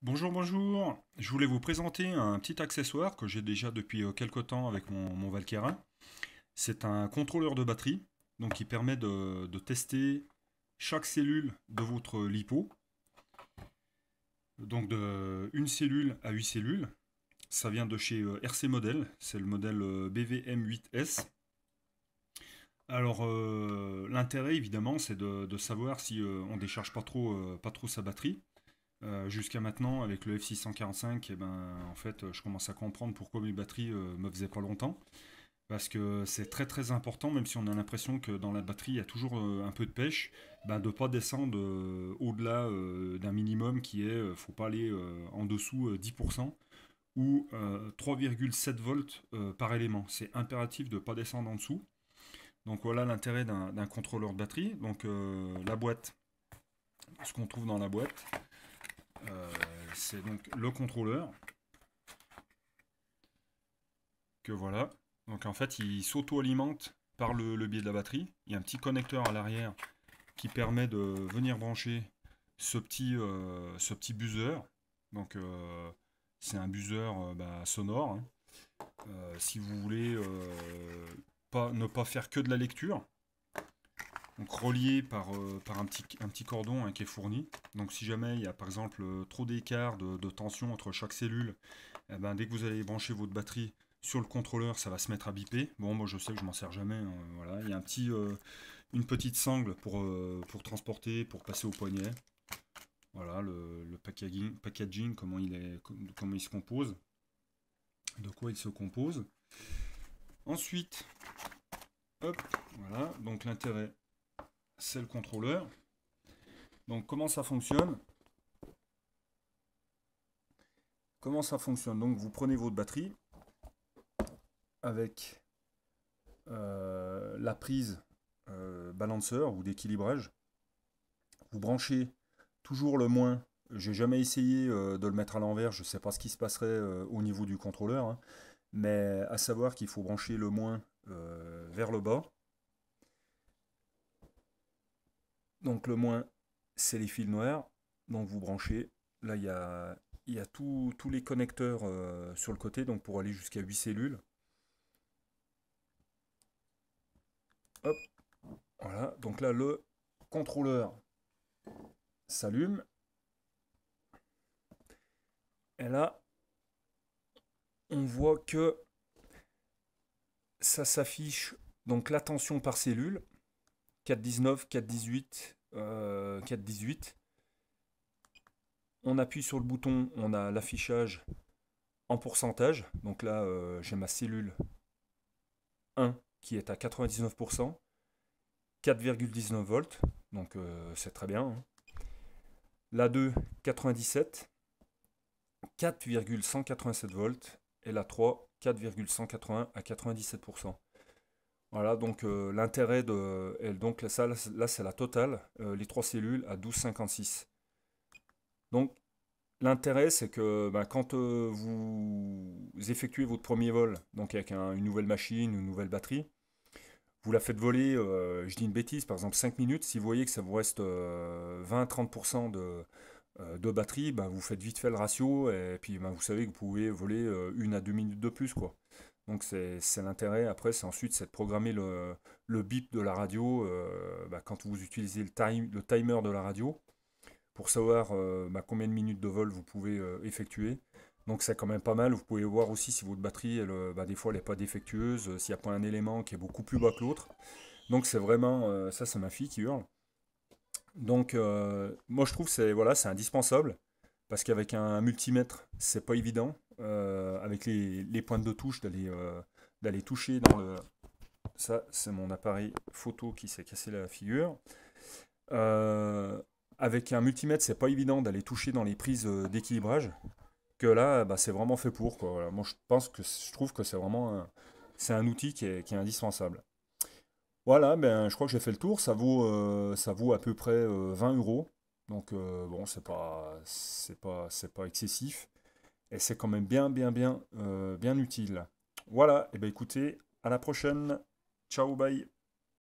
Bonjour, bonjour. Je voulais vous présenter un petit accessoire que j'ai déjà depuis quelque temps avec mon Valkyra. C'est un contrôleur de batterie, donc qui permet de tester chaque cellule de votre lipo, donc de une cellule à 8 cellules. Ça vient de chez RC Model, c'est le modèle BVM8S. Alors l'intérêt évidemment c'est de savoir si on décharge pas trop sa batterie. Jusqu'à maintenant, avec le F645, eh ben, en fait, je commence à comprendre pourquoi mes batteries me faisaient pas longtemps. Parce que c'est très très important, même si on a l'impression que dans la batterie il y a toujours un peu de pêche, ben, de ne pas descendre au-delà d'un minimum qui est, faut pas aller en dessous 10% ou 3,7 volts par élément. C'est impératif de ne pas descendre en dessous. Donc voilà l'intérêt d'un contrôleur de batterie. Donc la boîte, ce qu'on trouve dans la boîte, euh, c'est donc le contrôleur que voilà. Donc en fait, il s'auto-alimente par le biais de la batterie. Il y a un petit connecteur à l'arrière qui permet de venir brancher ce petit buzzer. Donc c'est un buzzer sonore, hein. Si vous voulez ne pas faire que de la lecture, donc relié par un petit cordon, hein, qui est fourni. Donc si jamais il y a par exemple trop d'écart de tension entre chaque cellule, eh ben, dès que vous allez brancher votre batterie sur le contrôleur, ça va se mettre à biper. Bon, moi je sais que je m'en sers jamais, hein, voilà. Il y a une petite sangle pour transporter, pour passer au poignet. Voilà le packaging, comment il se compose, de quoi il se compose. Ensuite, hop, voilà, donc l'intérêt, c'est le contrôleur. Donc comment ça fonctionne? Comment ça fonctionne? Donc vous prenez votre batterie avec la prise balanceur ou d'équilibrage. Vous branchez toujours le moins. J'ai jamais essayé de le mettre à l'envers, je ne sais pas ce qui se passerait au niveau du contrôleur, hein. Mais à savoir qu'il faut brancher le moins vers le bas. Donc le moins, c'est les fils noirs. Donc vous branchez. Là, il y a tous les connecteurs sur le côté, donc pour aller jusqu'à 8 cellules. Hop, voilà. Donc là, le contrôleur s'allume. Et là, on voit que ça s'affiche, donc la tension par cellule, 4,19, 4,18, 4,18. On appuie sur le bouton, on a l'affichage en pourcentage. Donc là, j'ai ma cellule 1 qui est à 99%, 4,19 volts. Donc c'est très bien, hein. La 2, 97, 4,187 volts. Et la 3, 4,180 à 97%. Voilà, donc l'intérêt de. Donc là c'est la totale, les trois cellules à 12,56. Donc l'intérêt, c'est que quand vous effectuez votre premier vol, donc avec une nouvelle machine, une nouvelle batterie, vous la faites voler, je dis une bêtise, par exemple 5 minutes, si vous voyez que ça vous reste 20-30% de batterie, vous faites vite fait le ratio, et puis vous savez que vous pouvez voler 1 à 2 minutes de plus, quoi. Donc c'est l'intérêt, après c'est ensuite c'est de programmer le bip de la radio quand vous utilisez le timer de la radio, pour savoir combien de minutes de vol vous pouvez effectuer. Donc c'est quand même pas mal. Vous pouvez voir aussi si votre batterie, des fois, elle n'est pas défectueuse, s'il n'y a pas un élément qui est beaucoup plus bas que l'autre. Donc c'est vraiment, ça c'est ma fille qui hurle. Donc moi je trouve que c'est indispensable, parce qu'avec un multimètre, c'est pas évident, avec les pointes de touche, d'aller toucher dans le... Ça, c'est mon appareil photo qui s'est cassé la figure. Euh, Avec un multimètre, c'est pas évident d'aller toucher dans les prises d'équilibrage. Que là, c'est vraiment fait pour, quoi. Voilà. Moi, je trouve que c'est un outil qui est indispensable. Voilà, je crois que j'ai fait le tour. Ça vaut à peu près 20 euros. Donc bon, c'est pas excessif. Et c'est quand même bien, bien, bien, bien utile. Voilà. Et ben écoutez, à la prochaine. Ciao, bye.